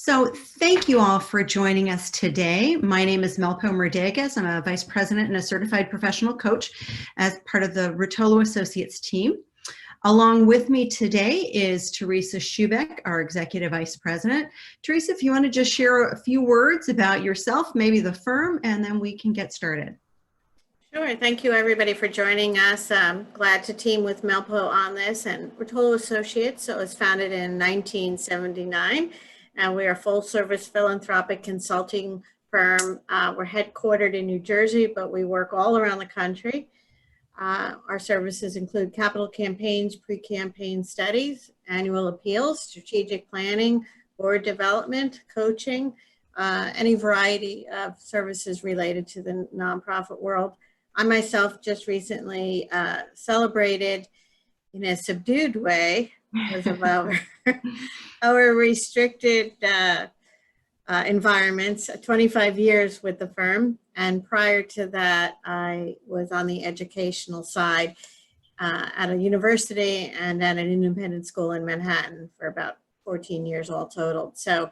So thank you all for joining us today. My name is Melko Merdegas. I'm a Vice President and a Certified Professional Coach as part of the Ruotolo Associates team. Along with me today is Teresa Schubeck, our Executive Vice President. Teresa, if you want to just share a few words about yourself, maybe the firm, and then we can get started. Sure. Thank you, everybody, for joining us. I'm glad to team with Melpo on this. And Ruotolo Associates, so it was founded in 1979. And we are a full-service philanthropic consulting firm. We're headquartered in New Jersey, but we work all around the country. Our services include capital campaigns, pre-campaign studies, annual appeals, strategic planning, board development, coaching, any variety of services related to the nonprofit world. I myself just recently celebrated in a subdued way because of our restricted environments, 25 years with the firm. And prior to that, I was on the educational side at a university and at an independent school in Manhattan for about 14 years all total. So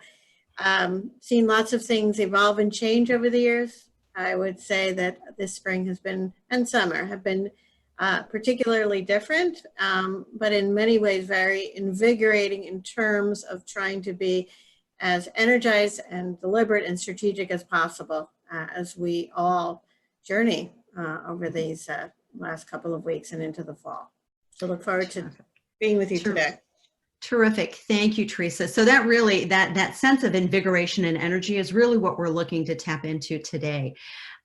seen lots of things evolve and change over the years. I would say that this spring has been, and summer have been particularly different, but in many ways very invigorating in terms of trying to be as energized and deliberate and strategic as possible as we all journey over these last couple of weeks and into the fall. So look forward to being with you today. Terrific. Thank you, Teresa. So that really, that sense of invigoration and energy is really what we're looking to tap into today.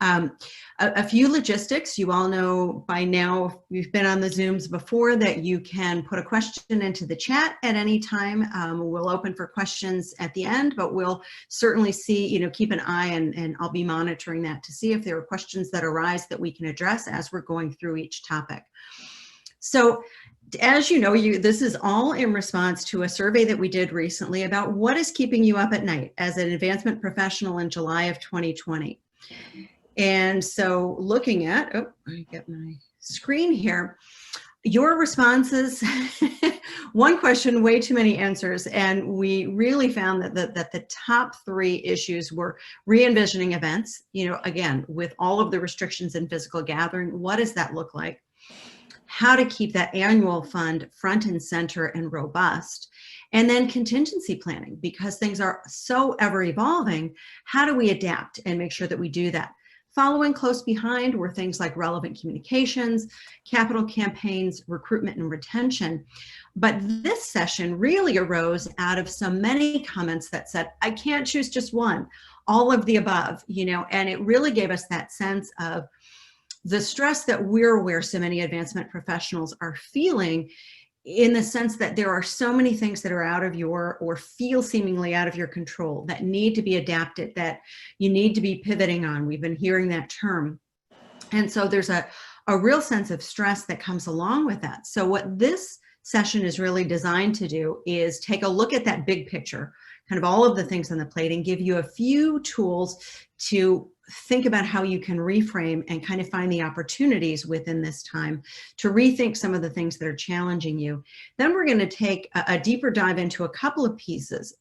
A few logistics. You all know by now, we've been on the Zooms before, that you can put a question into the chat at any time. We'll open for questions at the end, but we'll certainly see, keep an eye, and I'll be monitoring that to see if there are questions that arise that we can address as we're going through each topic. So, as you know, this is all in response to a survey that we did recently about what is keeping you up at night as an advancement professional in July of 2020. And so looking at, I get my screen here, your responses, one question, way too many answers. And we really found that the top three issues were re-envisioning events, again, with all of the restrictions in physical gathering, what does that look like? How to keep that annual fund front and center and robust, and then contingency planning, because things are so ever evolving. How do we adapt and make sure that we do that? Following close behind were things like relevant communications, capital campaigns, recruitment and retention. But this session really arose out of so many comments that said, I can't choose just one, all of the above, and it really gave us that sense of the stress that we're aware so many advancement professionals are feeling, in the sense that there are so many things that are out of your, or feel seemingly out of your control, that need to be adapted, that you need to be pivoting on. We've been hearing that term. And so there's a real sense of stress that comes along with that. So what this session is really designed to do is take a look at that big picture, kind of all of the things on the plate, and give you a few tools to think about how you can reframe and kind of find the opportunities within this time to rethink some of the things that are challenging you. Then we're going to take a deeper dive into a couple of pieces.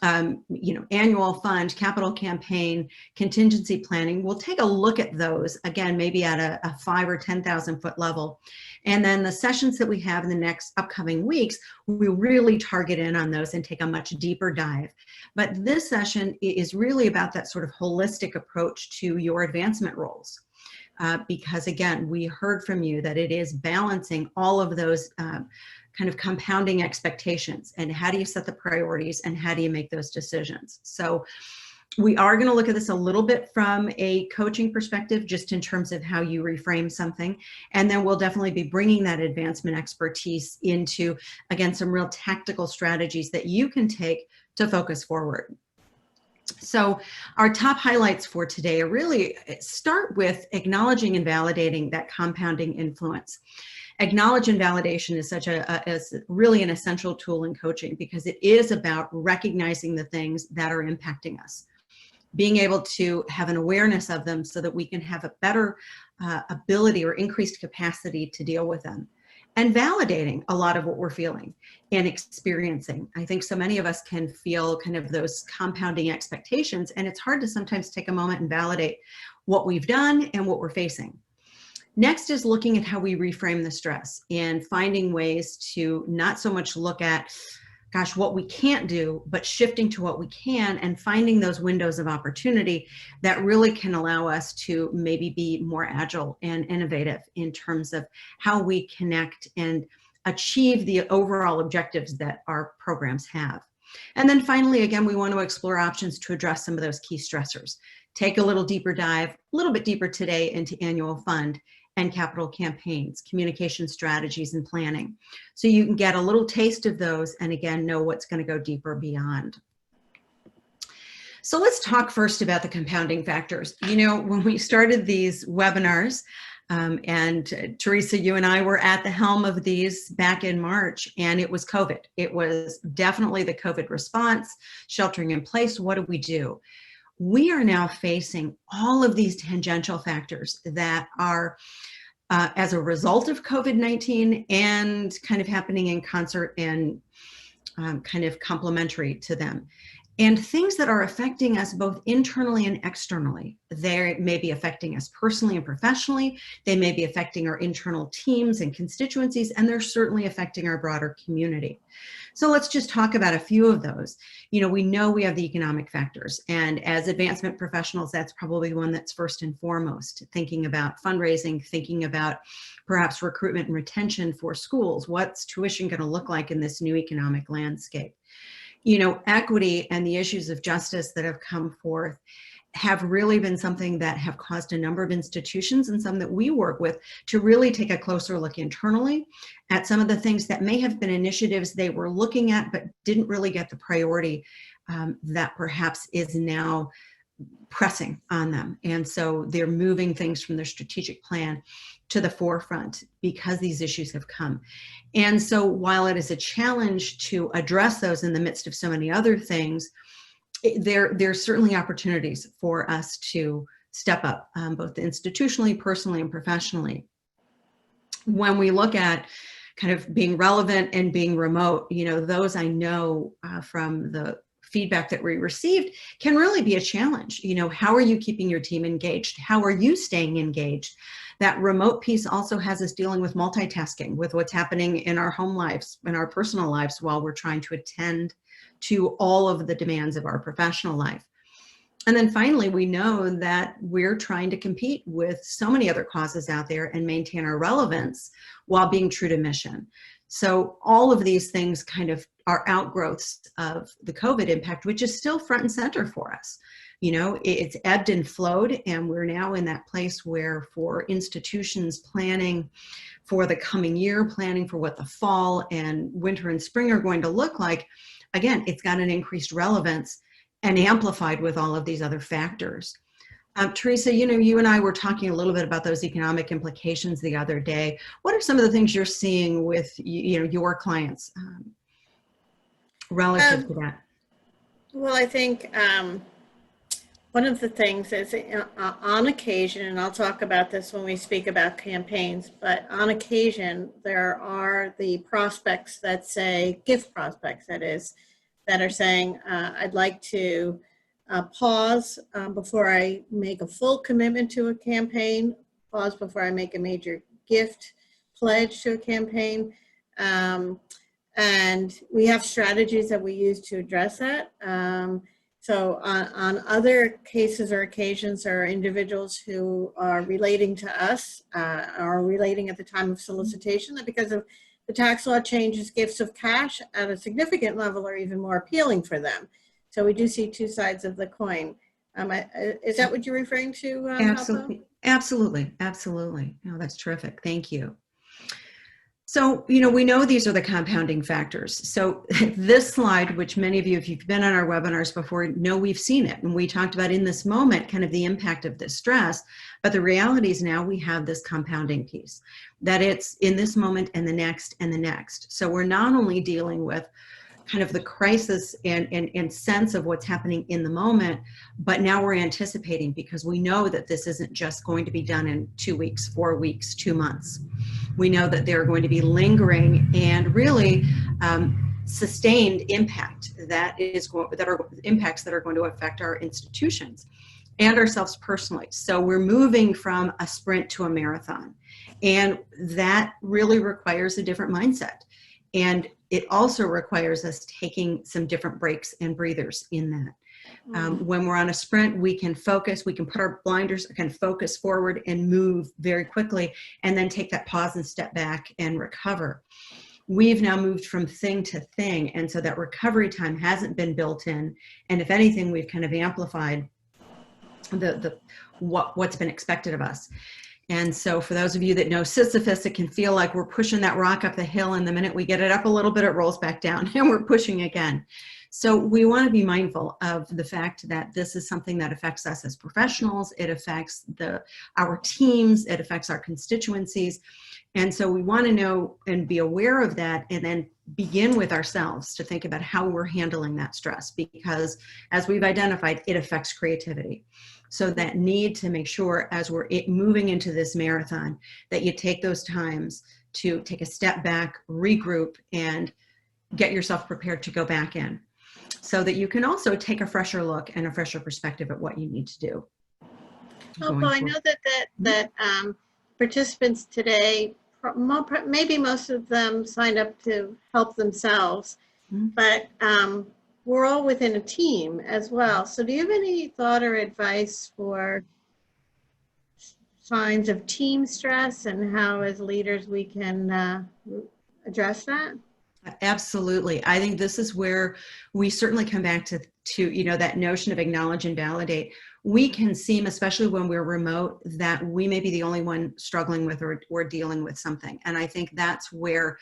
Annual fund, capital campaign, contingency planning. We'll take a look at those again, maybe at a 5,000 or 10,000 foot level. And then the sessions that we have in the next upcoming weeks, we really target in on those and take a much deeper dive. But this session is really about that sort of holistic approach to your advancement roles. Because again, we heard from you that it is balancing all of those kind of compounding expectations, and how do you set the priorities, and how do you make those decisions? So we are going to look at this a little bit from a coaching perspective, just in terms of how you reframe something. And then we'll definitely be bringing that advancement expertise into, again, some real tactical strategies that you can take to focus forward. So our top highlights for today are really start with acknowledging and validating that compounding influence. Acknowledge and validation is really an essential tool in coaching, because it is about recognizing the things that are impacting us, being able to have an awareness of them so that we can have a better ability or increased capacity to deal with them. and validating a lot of what we're feeling and experiencing. I think so many of us can feel kind of those compounding expectations, and it's hard to sometimes take a moment and validate what we've done and what we're facing. Next is looking at how we reframe the stress and finding ways to not so much look at, gosh, what we can't do, but shifting to what we can and finding those windows of opportunity that really can allow us to maybe be more agile and innovative in terms of how we connect and achieve the overall objectives that our programs have. And then finally, again, we want to explore options to address some of those key stressors. Take a little deeper dive, a little bit deeper today into annual fund and capital campaigns, communication strategies, and planning. So you can get a little taste of those and again, know what's going to go deeper beyond. So let's talk first about the compounding factors. You know, when we started these webinars, and Teresa, you and I were at the helm of these back in March, and it was COVID. It was definitely the COVID response, sheltering in place. What do we do? We are now facing all of these tangential factors that are as a result of COVID-19 and kind of happening in concert and kind of complementary to them. And things that are affecting us both internally and externally. They may be affecting us personally and professionally. They may be affecting our internal teams and constituencies, and they're certainly affecting our broader community. So let's just talk about a few of those. You know we have the economic factors, and as advancement professionals, that's probably one that's first and foremost. Thinking about fundraising, thinking about perhaps recruitment and retention for schools. What's tuition going to look like in this new economic landscape? You know, equity and the issues of justice that have come forth have really been something that have caused a number of institutions and some that we work with to really take a closer look internally at some of the things that may have been initiatives they were looking at but didn't really get the priority that perhaps is now pressing on them. And so they're moving things from their strategic plan to the forefront because these issues have come. And so while it is a challenge to address those in the midst of so many other things, there's certainly opportunities for us to step up, both institutionally, personally, and professionally. When we look at kind of being relevant and being remote, you know, those I know from the feedback that we received can really be a challenge. You know, how are you keeping your team engaged? How are you staying engaged? That remote piece also has us dealing with multitasking, with what's happening in our home lives, in our personal lives, while we're trying to attend to all of the demands of our professional life. And then finally, we know that we're trying to compete with so many other causes out there and maintain our relevance while being true to mission. So all of these things kind of are outgrowths of the COVID impact, which is still front and center for us. You know, it's ebbed and flowed, and we're now in that place where for institutions planning for the coming year, planning for what the fall and winter and spring are going to look like, again, it's got an increased relevance and amplified with all of these other factors. Teresa, you know, you and I were talking a little bit about those economic implications the other day. What are some of the things you're seeing with, you know, your clients relative to that? Well, I think one of the things is on occasion, and I'll talk about this when we speak about campaigns, but on occasion, there are the prospects that say, gift prospects that is, that are saying, I'd like to pause before I make a full commitment to a campaign, pause before I make a major gift pledge to a campaign. And we have strategies that we use to address that. So on other cases or occasions, there are individuals who are relating to us, or relating at the time of solicitation, that because of the tax law changes, gifts of cash at a significant level are even more appealing for them. So we do see two sides of the coin. Is that what you're referring to? Absolutely, absolutely, absolutely. No, that's terrific. Thank you. So, you know, we know these are the compounding factors. So this slide, which many of you, if you've been on our webinars before, know we've seen it. And we talked about in this moment, kind of the impact of this stress. But the reality is now we have this compounding piece, that it's in this moment and the next and the next. So we're not only dealing with kind of the crisis and sense of what's happening in the moment, but now we're anticipating because we know that this isn't just going to be done in 2 weeks, 4 weeks, 2 months. We know that there are going to be lingering and really sustained impact that are impacts that are going to affect our institutions and ourselves personally. So we're moving from a sprint to a marathon, and that really requires a different mindset. And it also requires us taking some different breaks and breathers in that. When we're on a sprint, we can focus, we can put our blinders, can focus forward and move very quickly, and then take that pause and step back and recover. We've now moved from thing to thing, and so that recovery time hasn't been built in. And if anything, we've kind of amplified what's been expected of us. And so for those of you that know Sisyphus, it can feel like we're pushing that rock up the hill, and the minute we get it up a little bit, it rolls back down and we're pushing again. So we want to be mindful of the fact that this is something that affects us as professionals. It affects our teams. It affects our constituencies. And so we want to know and be aware of that, and then begin with ourselves to think about how we're handling that stress, because as we've identified, it affects creativity. So that need to make sure as we're moving into this marathon that you take those times to take a step back, regroup, and get yourself prepared to go back in, so that you can also take a fresher look and a fresher perspective at what you need to do. Well, I know that participants today, maybe most of them signed up to help themselves, but we're all within a team as well. So do you have any thought or advice for signs of team stress and how as leaders we can address that? Absolutely. I think this is where we certainly come back to that notion of acknowledge and validate. We can seem, especially when we're remote, that we may be the only one struggling with or dealing with something. And I think that's where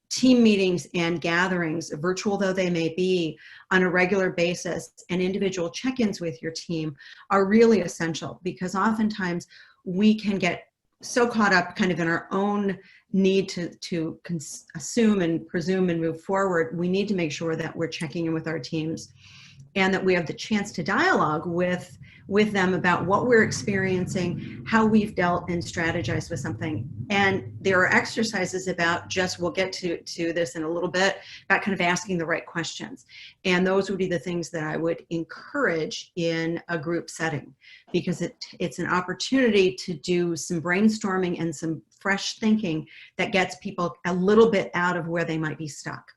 team meetings and gatherings, virtual though they may be, on a regular basis, and individual check-ins with your team are really essential, because oftentimes we can get so caught up kind of in our own need to assume and presume and move forward. We need to make sure that we're checking in with our teams, and that we have the chance to dialogue with them about what we're experiencing, how we've dealt and strategized with something. And there are exercises about we'll get to this in a little bit, about kind of asking the right questions. And those would be the things that I would encourage in a group setting, because it's an opportunity to do some brainstorming and some fresh thinking that gets people a little bit out of where they might be stuck.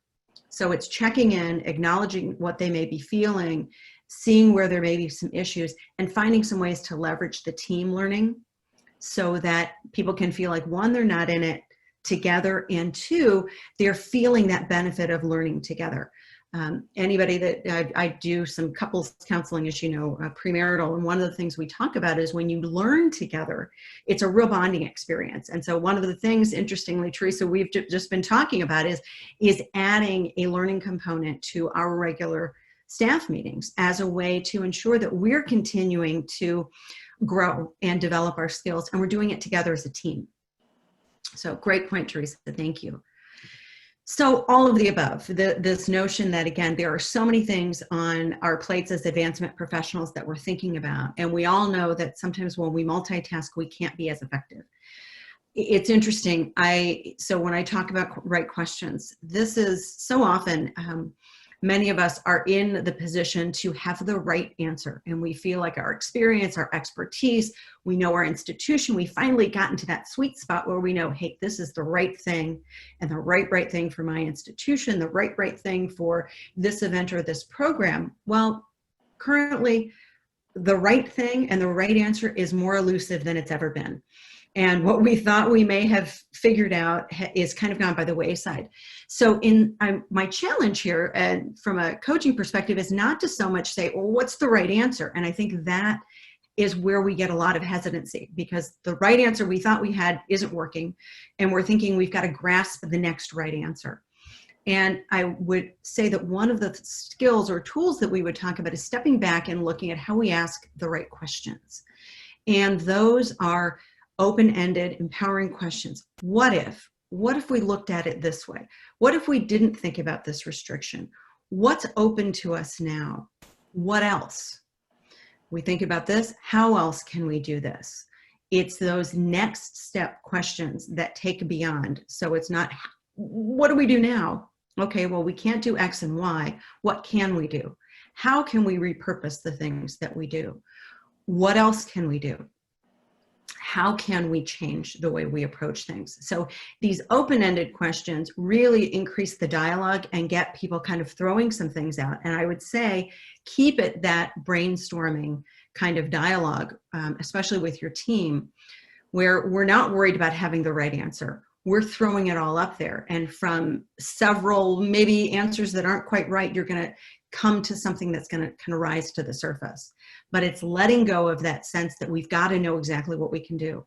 So it's checking in, acknowledging what they may be feeling, seeing where there may be some issues, and finding some ways to leverage the team learning so that people can feel like, one, they're not in it together, and two, they're feeling that benefit of learning together. Anybody that I do some couples counseling, as you know, premarital, and one of the things we talk about is when you learn together, it's a real bonding experience. And so one of the things, interestingly, Teresa, we've just been talking about is adding a learning component to our regular staff meetings as a way to ensure that we're continuing to grow and develop our skills, and we're doing it together as a team. So great point, Teresa, thank you. So all of the above, this notion that, again, there are so many things on our plates as advancement professionals that we're thinking about. And we all know that sometimes when we multitask, we can't be as effective. It's interesting. So when I talk about right questions, this is so often, many of us are in the position to have the right answer, and we feel like our experience, our expertise, we know our institution, we finally gotten to that sweet spot where we know, hey, this is the right thing, and the right thing for my institution, the right thing for this event or this program. Well, currently, the right thing and the right answer is more elusive than it's ever been. And what we thought we may have figured out is kind of gone by the wayside. So my challenge here, and from a coaching perspective, is not to so much say, well, what's the right answer? And I think that is where we get a lot of hesitancy, because the right answer we thought we had isn't working, and we're thinking we've got to grasp the next right answer. And I would say that one of the skills or tools that we would talk about is stepping back and looking at how we ask the right questions. And those are open-ended, empowering questions. What if we looked at it this way? What if we didn't think about this restriction? What's open to us now? What else? We think about this, how else can we do this? It's those next step questions that take beyond. So it's not, what do we do now? Okay, well, we can't do X and Y. What can we do? How can we repurpose the things that we do? What else can we do? How can we change the way we approach things? So these open-ended questions really increase the dialogue and get people kind of throwing some things out. And I would say keep it that brainstorming kind of dialogue, especially with your team, where we're not worried about having the right answer. We're throwing it all up there. And from several maybe answers that aren't quite right, you're going to come to something that's going to kind of rise to the surface. But it's letting go of that sense that we've got to know exactly what we can do.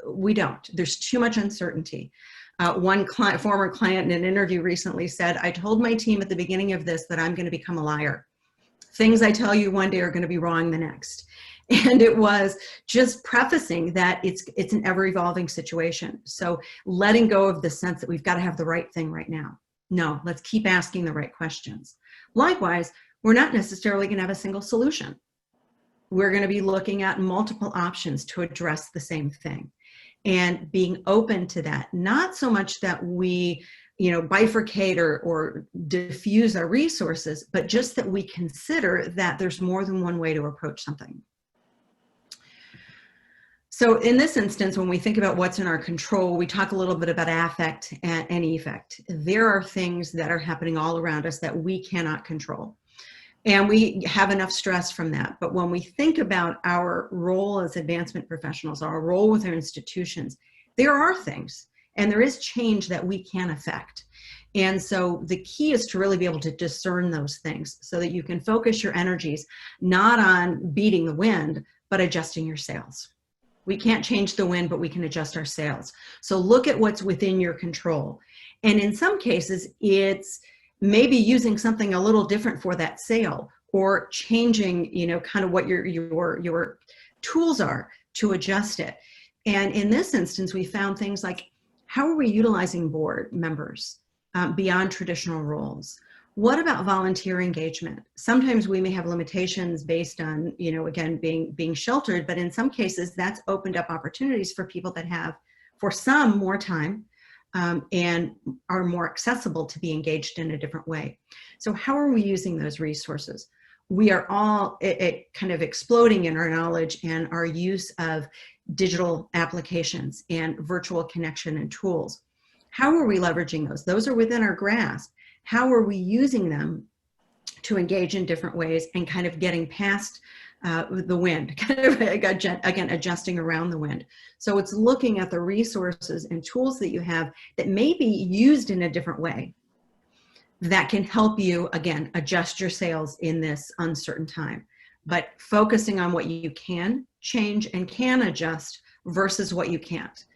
We don't. There's too much uncertainty. One former client in an interview recently said, I told my team at the beginning of this that I'm going to become a liar. Things I tell you one day are going to be wrong the next. And it was just prefacing that it's an ever-evolving situation. So letting go of the sense that we've got to have the right thing right now. No, let's keep asking the right questions. Likewise, we're not necessarily going to have a single solution. We're going to be looking at multiple options to address the same thing and being open to that. Not so much that we, bifurcate or diffuse our resources, but just that we consider that there's more than one way to approach something. So in this instance, when we think about what's in our control, we talk a little bit about affect and effect. There are things that are happening all around us that we cannot control. And we have enough stress from that. But when we think about our role as advancement professionals, our role with our institutions, there are things and there is change that we can affect. And so the key is to really be able to discern those things so that you can focus your energies not on beating the wind, but adjusting your sails. We can't change the wind, but we can adjust our sails. So look at what's within your control. And in some cases, it's maybe using something a little different for that sail or changing, kind of what your tools are to adjust it. And in this instance, we found things like, how are we utilizing board members beyond traditional roles? What about volunteer engagement? Sometimes we may have limitations based on, again, being sheltered, but in some cases that's opened up opportunities for people that have, for some, more time and are more accessible to be engaged in a different way. So how are we using those resources? We are all kind of exploding in our knowledge and our use of digital applications and virtual connection and tools. How are we leveraging those? Those are within our grasp. How are we using them to engage in different ways and kind of getting past the wind, kind of, again, adjusting around the wind. So it's looking at the resources and tools that you have that may be used in a different way that can help you, again, adjust your sails in this uncertain time, but focusing on what you can change and can adjust versus what you can't.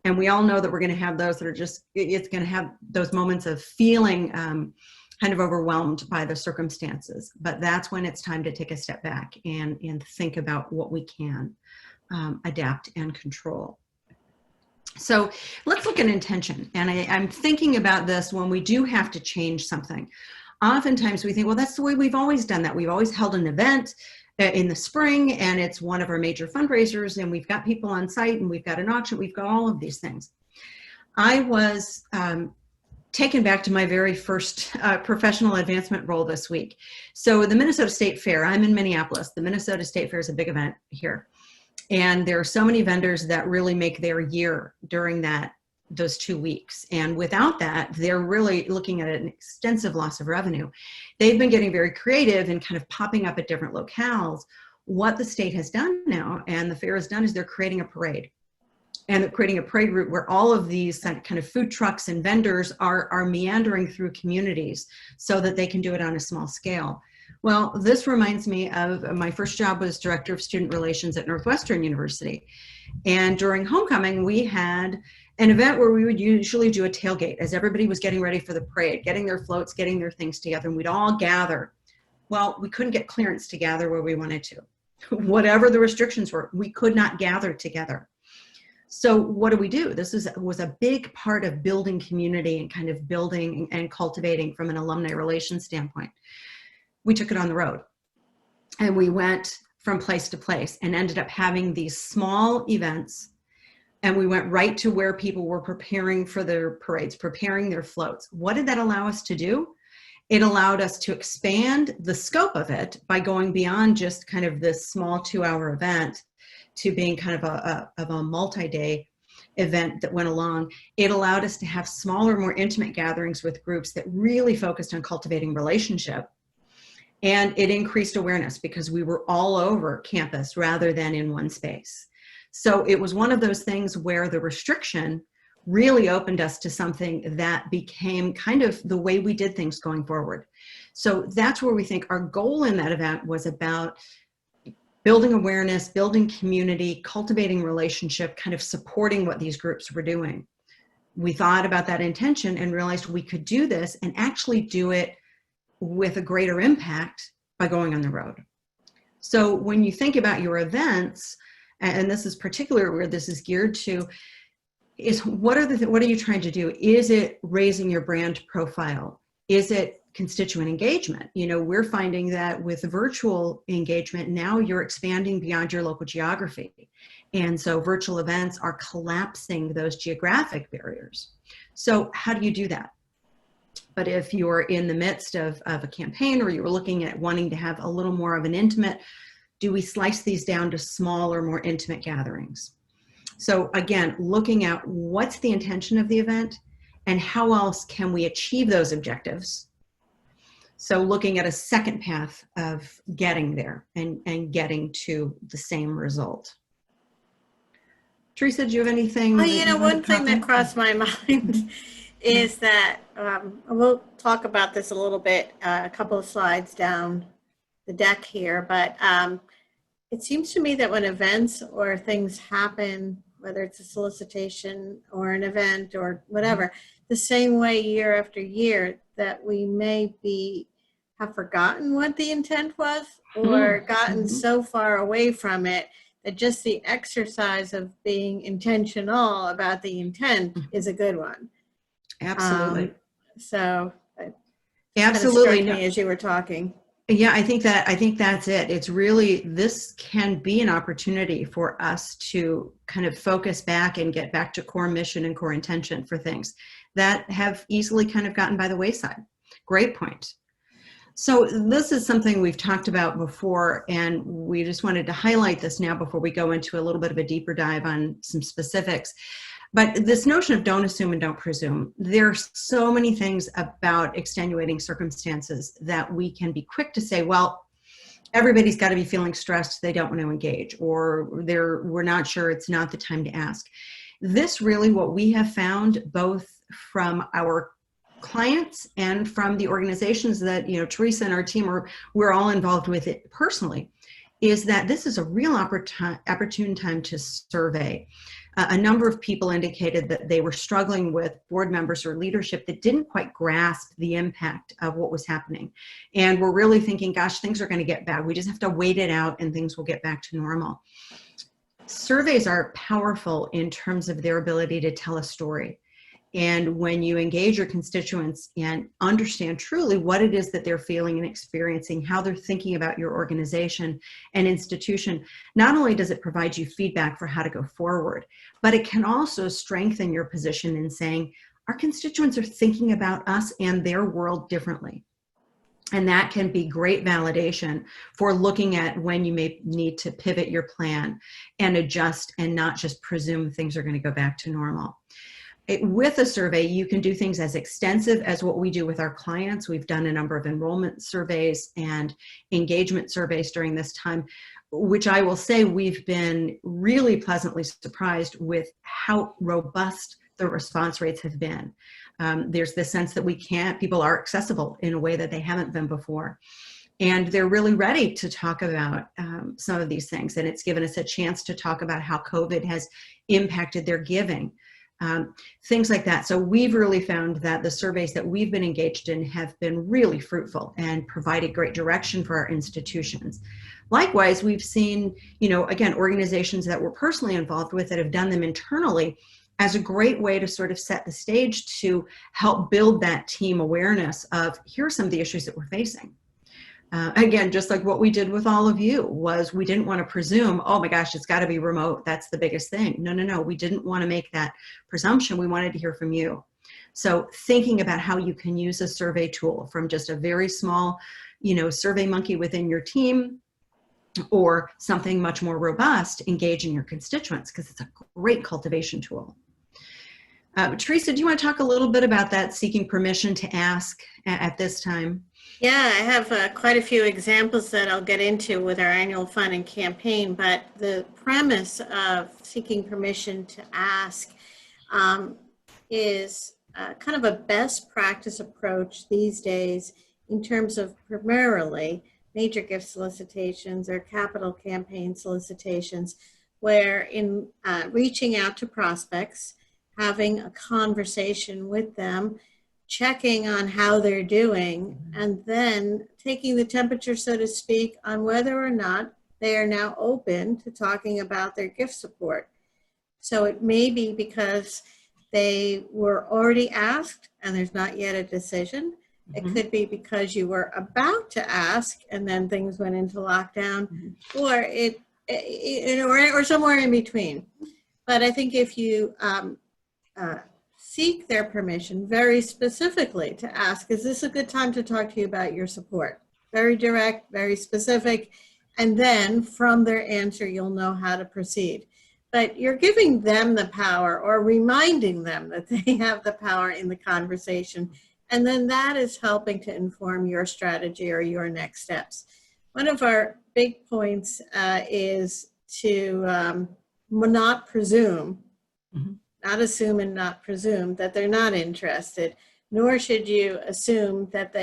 And we all know that we're going to have those that are just, it's going to have those moments of feeling kind of overwhelmed by the circumstances. But that's when it's time to take a step back and think about what we can adapt and control. So let's look at intention. And I'm thinking about this when we do have to change something. Oftentimes we think, well, that's the way we've always done that. We've always held an event in the spring, and it's one of our major fundraisers, and we've got people on site, and we've got an auction, we've got all of these things. I was taken back to my very first professional advancement role this week. So the Minnesota State Fair, I'm in Minneapolis. The Minnesota State Fair is a big event here. And there are so many vendors that really make their year during those 2 weeks. And without that, they're really looking at an extensive loss of revenue. They've been getting very creative and kind of popping up at different locales. What the state has done now, and the fair has done, is they're creating a parade. And they're creating a parade route where all of these kind of food trucks and vendors are meandering through communities so that they can do it on a small scale. Well, this reminds me of my first job was Director of Student Relations at Northwestern University. And during homecoming, we had an event where we would usually do a tailgate as everybody was getting ready for the parade, getting their floats, getting their things together, and we'd all gather. Well, we couldn't get clearance to gather where we wanted to. Whatever the restrictions were, we could not gather together. So what do? This was a big part of building community and kind of building and cultivating from an alumni relations standpoint. We took it on the road and we went from place to place and ended up having these small events and we went right to where people were preparing for their parades, preparing their floats. What did that allow us to do? It allowed us to expand the scope of it by going beyond just kind of this small 2-hour event to being kind of a multi-day event that went along. It allowed us to have smaller, more intimate gatherings with groups that really focused on cultivating relationship. And it increased awareness because we were all over campus rather than in one space. So it was one of those things where the restriction really opened us to something that became kind of the way we did things going forward. So that's where we think our goal in that event was about building awareness, building community, cultivating relationship, kind of supporting what these groups were doing. We thought about that intention and realized we could do this and actually do it with a greater impact by going on the road. So when you think about your events, and this is particularly where this is geared to, is what are you trying to do? Is it raising your brand profile? Is it constituent engagement? You know, we're finding that with virtual engagement, now you're expanding beyond your local geography. And so virtual events are collapsing those geographic barriers. So how do you do that? But if you're in the midst of a campaign, or you're looking at wanting to have a little more of an intimate, do we slice these down to smaller, more intimate gatherings? So again, looking at what's the intention of the event and how else can we achieve those objectives. So looking at a second path of getting there and getting to the same result. Teresa, do you have anything? Well, you know, one thing that crossed my mind is that we'll talk about this a little bit, a couple of slides down the deck here, but it seems to me that when events or things happen, whether it's a solicitation or an event or whatever, the same way year after year, that we may have forgotten what the intent was, or gotten so far away from it that just the exercise of being intentional about the intent is a good one. Absolutely. So absolutely, kind of struck me as you were talking. Yeah, I think that's it. It's really, this can be an opportunity for us to kind of focus back and get back to core mission and core intention for things that have easily kind of gotten by the wayside. Great point. So this is something we've talked about before, and we just wanted to highlight this now before we go into a little bit of a deeper dive on some specifics. But this notion of don't assume and don't presume, there's so many things about extenuating circumstances that we can be quick to say, well, everybody's got to be feeling stressed, they don't want to engage, or we're not sure, it's not the time to ask. This really, what we have found both from our clients and from the organizations that, you know, Teresa and our team we're all involved with it personally, is that this is a real opportune time to survey. A number of people indicated that they were struggling with board members or leadership that didn't quite grasp the impact of what was happening. And we're really thinking, gosh, things are going to get bad. We just have to wait it out and things will get back to normal. Surveys are powerful in terms of their ability to tell a story. And when you engage your constituents and understand truly what it is that they're feeling and experiencing, how they're thinking about your organization and institution, not only does it provide you feedback for how to go forward, but it can also strengthen your position in saying, our constituents are thinking about us and their world differently. And that can be great validation for looking at when you may need to pivot your plan and adjust and not just presume things are going to go back to normal. With a survey, you can do things as extensive as what we do with our clients. We've done a number of enrollment surveys and engagement surveys during this time, which I will say we've been really pleasantly surprised with how robust the response rates have been. There's this sense that people are accessible in a way that they haven't been before. And they're really ready to talk about some of these things. And it's given us a chance to talk about how COVID has impacted their giving. Things like that. So we've really found that the surveys that we've been engaged in have been really fruitful and provided great direction for our institutions. Likewise, we've seen, you know, again, organizations that we're personally involved with that have done them internally as a great way to sort of set the stage to help build that team awareness of, here are some of the issues that we're facing. Again, just like what we did with all of you, was we didn't want to presume, oh my gosh, it's got to be remote. That's the biggest thing. No, no, no. We didn't want to make that presumption. We wanted to hear from you. So thinking about how you can use a survey tool from just a very small, survey monkey within your team, or something much more robust, engaging your constituents, because it's a great cultivation tool. Teresa, do you want to talk a little bit about that, seeking permission to ask at this time? Yeah, I have quite a few examples that I'll get into with our annual fund and campaign, but the premise of seeking permission to ask is kind of a best practice approach these days in terms of primarily major gift solicitations or capital campaign solicitations, where in reaching out to prospects, having a conversation with them, checking on how they're doing, and then taking the temperature, so to speak, on whether or not they are now open to talking about their gift support. So it may be because they were already asked and there's not yet a decision. It could be because you were about to ask and then things went into lockdown, or or somewhere in between. But I think if you seek their permission very specifically to ask, is this a good time to talk to you about your support? Very direct, very specific, and then from their answer, you'll know how to proceed. But you're giving them the power, or reminding them that they have the power in the conversation. And then that is helping to inform your strategy or your next steps. One of our big points is to not presume, not assume and not presume that they're not interested, nor should you assume that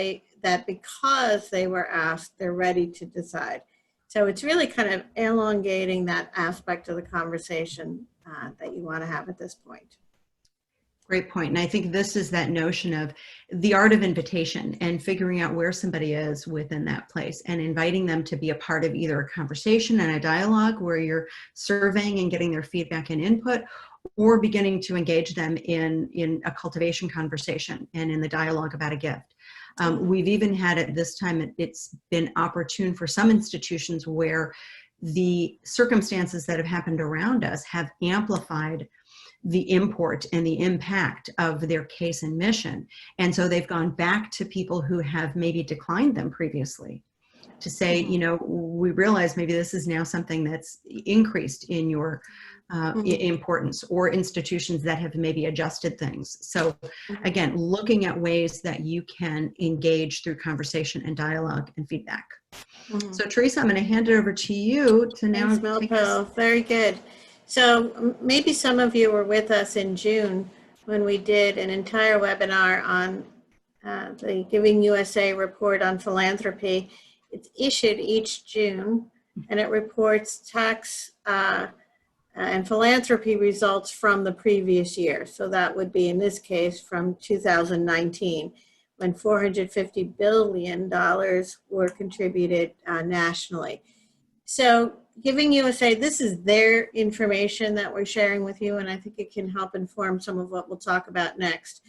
because they were asked, they're ready to decide. So it's really kind of elongating that aspect of the conversation that you want to have at this point. Great point. And I think this is that notion of the art of invitation and figuring out where somebody is within that place and inviting them to be a part of either a conversation and a dialogue where you're surveying and getting their feedback and input, or beginning to engage them in a cultivation conversation and in the dialogue about a gift. We've even had at this time, it's been opportune for some institutions where the circumstances that have happened around us have amplified the import and the impact of their case and mission. And so they've gone back to people who have maybe declined them previously to say, we realize maybe this is now something that's increased in your importance, or institutions that have maybe adjusted things. So again, looking at ways that you can engage through conversation and dialogue and feedback. So Teresa, I'm going to hand it over to you to now. Thanks, Milpo. Very good. So maybe some of you were with us in June when we did an entire webinar on the Giving USA report on philanthropy. It's issued each June, and it reports tax and philanthropy results from the previous year. So that would be, in this case, from 2019, when $450 billion were contributed nationally. So Giving USA, this is their information that we're sharing with you, and I think it can help inform some of what we'll talk about next.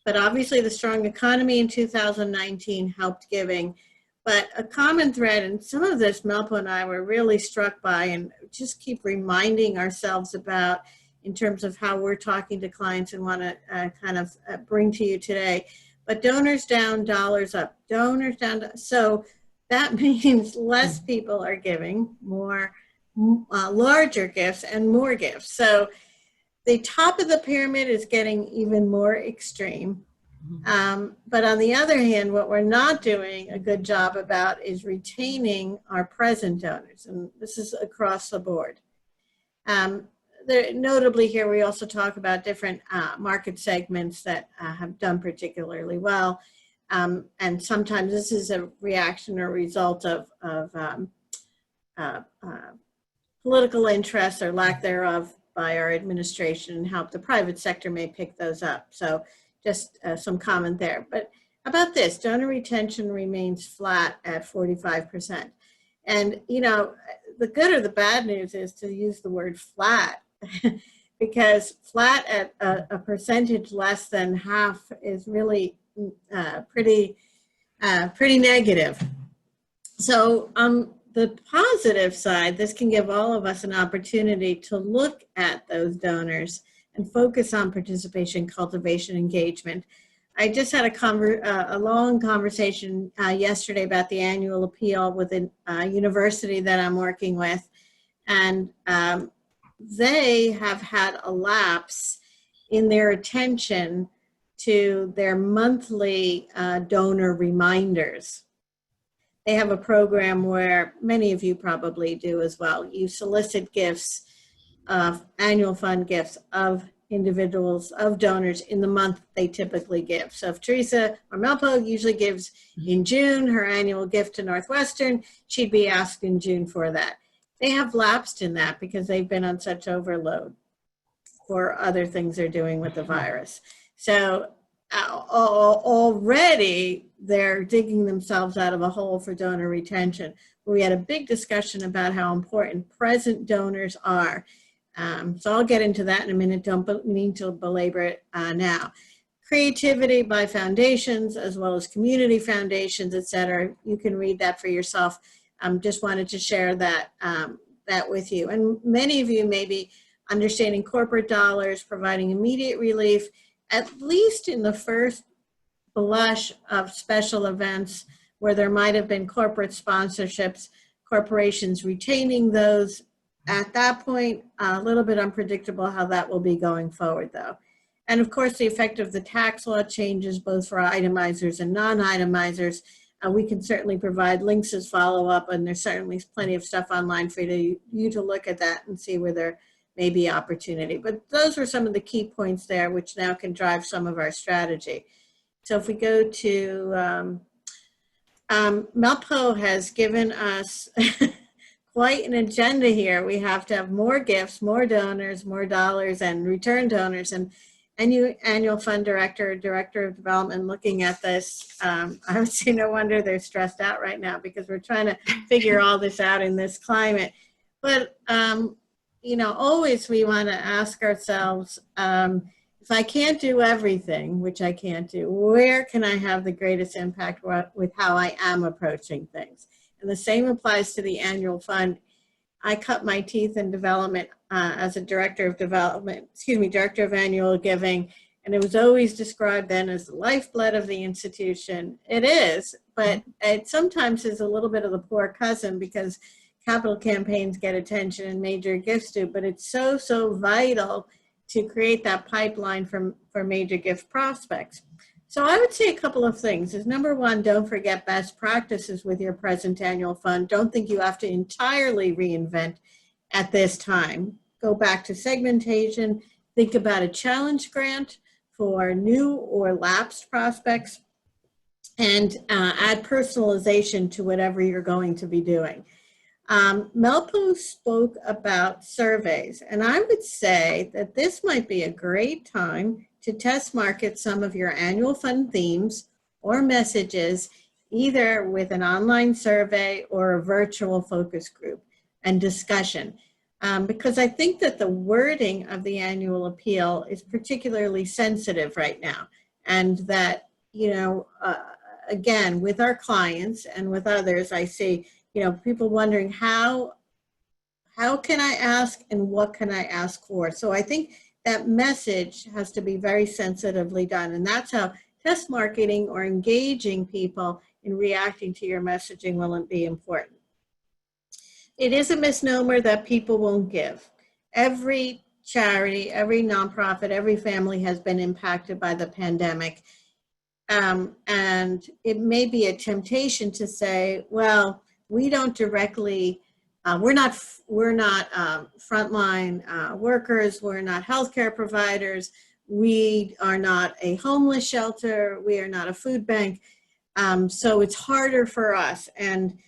But obviously the strong economy in 2019 helped giving. But a common thread, and some of this Melpo and I were really struck by and just keep reminding ourselves about in terms of how we're talking to clients and want to kind of bring to you today. But donors down, dollars up. Donors down. So that means less people are giving, more larger gifts and more gifts. So the top of the pyramid is getting even more extreme. But on the other hand, what we're not doing a good job about is retaining our present donors. And this is across the board. Notably here, we also talk about different market segments that have done particularly well. And sometimes this is a reaction or result of political interest or lack thereof by our administration, and how the private sector may pick those up. So just some comment there. But about this, donor retention remains flat at 45%. And, the good or the bad news is to use the word flat, because flat at a percentage less than half is really pretty negative. So on the positive side, this can give all of us an opportunity to look at those donors and focus on participation, cultivation, engagement. I just had a long conversation yesterday about the annual appeal with a university that I'm working with, and they have had a lapse in their attention to their monthly donor reminders. They have a program where many of you probably do as well. You solicit gifts, annual fund gifts of individuals, of donors in the month they typically give. So if Teresa or Melpo usually gives in June her annual gift to Northwestern, she'd be asked in June for that. They have lapsed in that because they've been on such overload for other things they're doing with the virus. So already they're digging themselves out of a hole for donor retention. We had a big discussion about how important present donors are. So I'll get into that in a minute. Don't mean to belabor it now. Creativity by foundations as well as community foundations, et cetera. You can read that for yourself. Just wanted to share that, that with you. And many of you may be understanding corporate dollars, providing immediate relief, at least in the first blush of special events where there might have been corporate sponsorships, corporations retaining those. At that point, a little bit unpredictable how that will be going forward though. And of course, the effect of the tax law changes both for itemizers and non-itemizers. We can certainly provide links as follow-up, and there's certainly plenty of stuff online for you to look at that and see where there may be opportunity. But those were some of the key points there, which now can drive some of our strategy. So if we go to, Melpo has given us quite an agenda here. We have to have more gifts, more donors, more dollars, and return donors. And annual fund director of development looking at this, I would say no wonder they're stressed out right now because we're trying to figure all this out in this climate. But, you know, always we want to ask ourselves, if I can't do everything, which I can't do, where can I have the greatest impact with how I am approaching things? And the same applies to the annual fund. I cut my teeth in development as a director of annual giving, and it was always described then as the lifeblood of the institution. It is, but it sometimes is a little bit of the poor cousin because capital campaigns get attention and major gifts do, but it's so, so vital to create that pipeline for major gift prospects. So I would say a couple of things is number one, don't forget best practices with your present annual fund. Don't think you have to entirely reinvent at this time. Go back to segmentation, think about a challenge grant for new or lapsed prospects, and add personalization to whatever you're going to be doing. Melpo spoke about surveys, and I would say that this might be a great time to test market some of your annual fund themes or messages, either with an online survey or a virtual focus group and discussion. Because I think that the wording of the annual appeal is particularly sensitive right now, and that, you know, again, with our clients and with others, I see, you know, people wondering how can I ask and what can I ask for? So I think that message has to be very sensitively done. And that's how test marketing or engaging people in reacting to your messaging will be important. It is a misnomer that people won't give. Every charity, every nonprofit, every family has been impacted by the pandemic. And it may be a temptation to say, well, we don't directly, we're not frontline workers, we're not healthcare providers, we are not a homeless shelter, we are not a food bank, so it's harder for us. And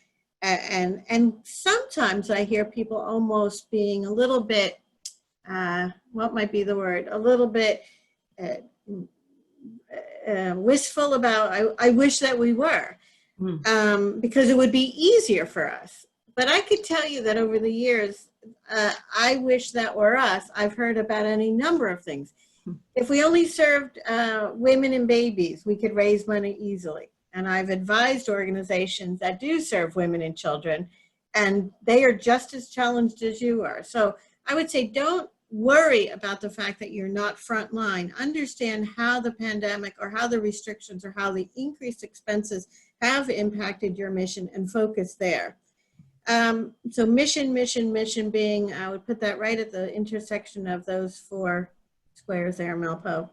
sometimes I hear people almost being a little bit, what might be the word, a little bit wistful about, I wish that we were. Because it would be easier for us. But I could tell you that over the years, I wish that were us. I've heard about any number of things. If we only served women and babies, we could raise money easily. and I've advised organizations that do serve women and children, and they are just as challenged as you are. So I would say don't worry about the fact that you're not frontline. Understand how the pandemic or how the restrictions or how the increased expenses have impacted your mission and focus there. So mission being, I would put that right at the intersection of those 4 squares there, Melpo.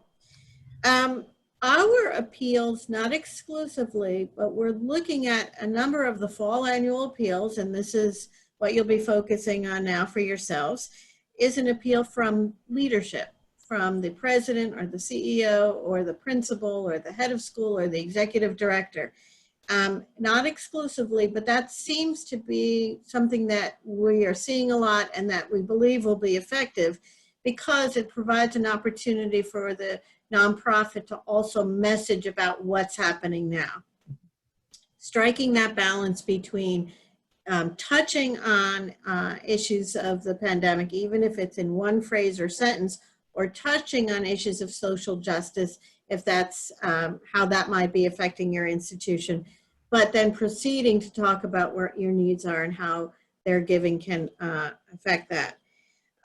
Our appeals, not exclusively, but we're looking at a number of the fall annual appeals, and this is what you'll be focusing on now for yourselves, is an appeal from leadership, from the president or the CEO or the principal or the head of school or the executive director. Not exclusively, but that seems to be something that we are seeing a lot and that we believe will be effective because it provides an opportunity for the nonprofit to also message about what's happening now. Striking that balance between touching on issues of the pandemic, even if it's in one phrase or sentence, or touching on issues of social justice, if that's how that might be affecting your institution, but then proceeding to talk about what your needs are and how their giving can affect that.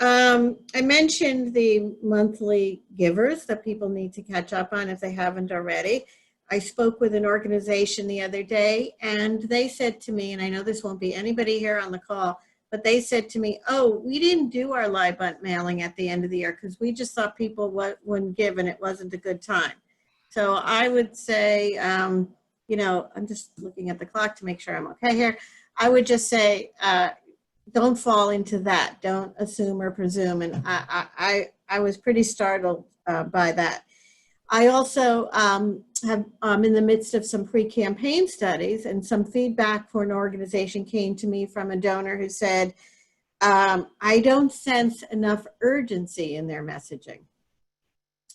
I mentioned the monthly givers that people need to catch up on if they haven't already. I spoke with an organization the other day, and they said to me, and I know this won't be anybody here on the call, but they said to me, oh, we didn't do our live bunt mailing at the end of the year because we just thought people wouldn't give and it wasn't a good time. So I would say, you know, I'm just looking at the clock to make sure I'm okay here. I would just say, don't fall into that. Don't assume or presume. And I was pretty startled by that. I also have in the midst of some pre-campaign studies, and some feedback for an organization came to me from a donor who said, I don't sense enough urgency in their messaging,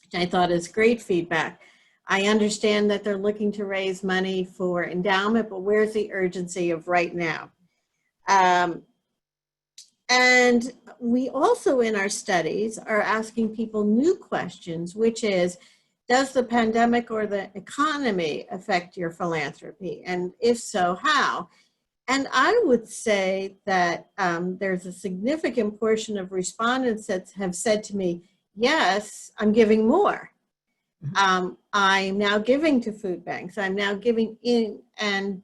which I thought is great feedback. I understand that they're looking to raise money for endowment, but where's the urgency of right now? And we also in our studies are asking people new questions, which is, does the pandemic or the economy affect your philanthropy? And if so, how? And I would say that there's a significant portion of respondents that have said to me, yes, I'm giving more. I'm now giving to food banks. I'm now giving in. And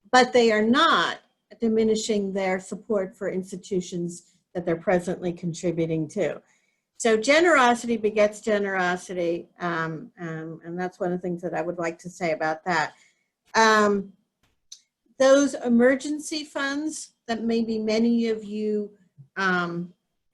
but they are not diminishing their support for institutions that they're presently contributing to. So generosity begets generosity, and that's one of the things that I would like to say about that. Those emergency funds that maybe many of you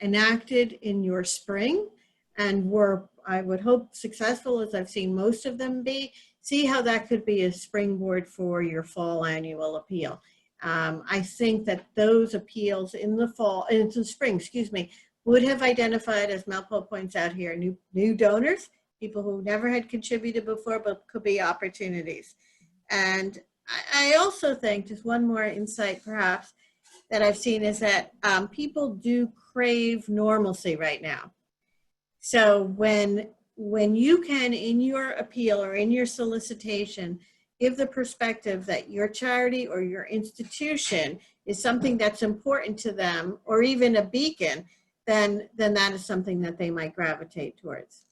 enacted in your spring and were, I would hope, successful, as I've seen most of them be, see how that could be a springboard for your fall annual appeal. I think that those appeals in the fall, into the spring, excuse me, would have identified, as Melpo points out here, new donors, people who never had contributed before, but could be opportunities. And I also think, just one more insight perhaps, that I've seen is that people do crave normalcy right now. So when you can, in your appeal or in your solicitation, give the perspective that your charity or your institution is something that's important to them, or even a beacon, then that is something that they might gravitate towards.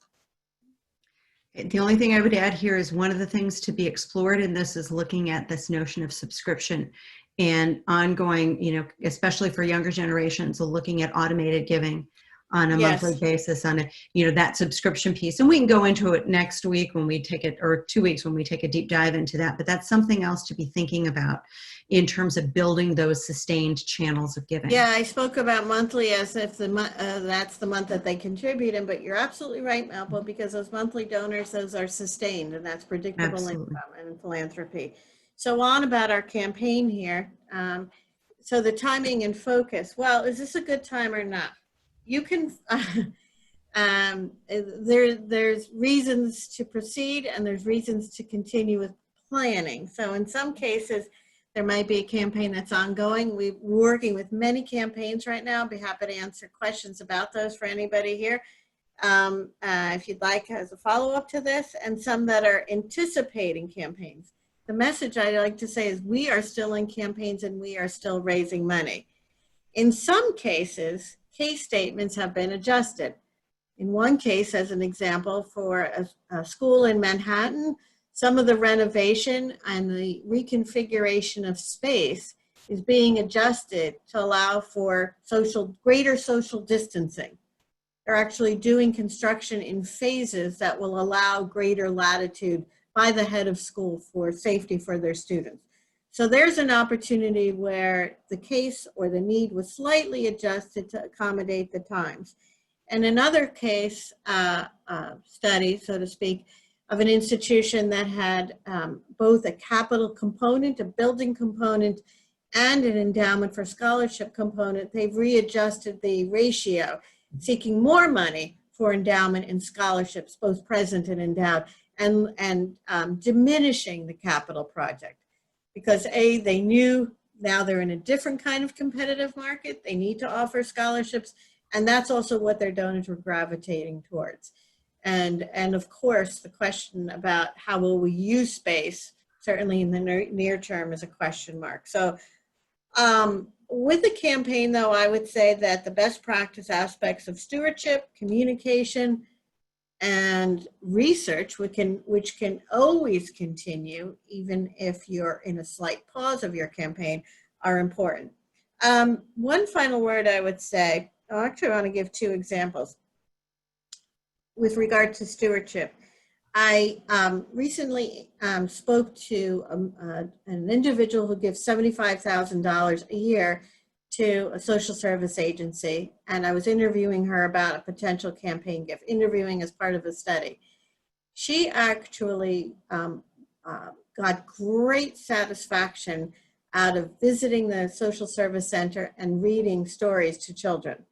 The only thing I would add here is one of the things to be explored in this is looking at this notion of subscription and ongoing, you know, especially for younger generations, looking at automated giving on a monthly basis on a, you know, that subscription piece. And we can go into it next week when we take it, or 2 weeks when we take a deep dive into that, but that's something else to be thinking about in terms of building those sustained channels of giving. Yeah, I spoke about monthly as if that's the month that they contribute in, but you're absolutely right, Melpo, because those monthly donors, those are sustained, and that's predictable income and philanthropy. So on about our campaign here. So the timing and focus. Well, is this a good time or not? You can, there's reasons to proceed and there's reasons to continue with planning. So in some cases, there might be a campaign that's ongoing. We're working with many campaigns right now. I'll be happy to answer questions about those for anybody here. if you'd like, as a follow-up to this, and some that are anticipating campaigns. The message I like to say is we are still in campaigns and we are still raising money. In some cases, case statements have been adjusted. In one case, as an example, for a school in Manhattan, some of the renovation and the reconfiguration of space is being adjusted to allow for greater social distancing. They're actually doing construction in phases that will allow greater latitude by the head of school for safety for their students. So there's an opportunity where the case or the need was slightly adjusted to accommodate the times. And another case study, so to speak, of an institution that had both a capital component, a building component, and an endowment for scholarship component, they've readjusted the ratio, seeking more money for endowment and scholarships, both present and endowed, and diminishing the capital project. Because they knew now they're in a different kind of competitive market, they need to offer scholarships, and that's also what their donors were gravitating towards. And of course, the question about how will we use space, certainly in the near term, is a question mark. So with the campaign, though, I would say that the best practice aspects of stewardship, communication, and research, which can always continue, even if you're in a slight pause of your campaign, are important. One final word I would say, actually I want to give two examples with regard to stewardship. I recently spoke to an individual who gives $75,000 a year to a social service agency, and I was interviewing her about a potential campaign gift, interviewing as part of a study. She actually got great satisfaction out of visiting the social service center and reading stories to children.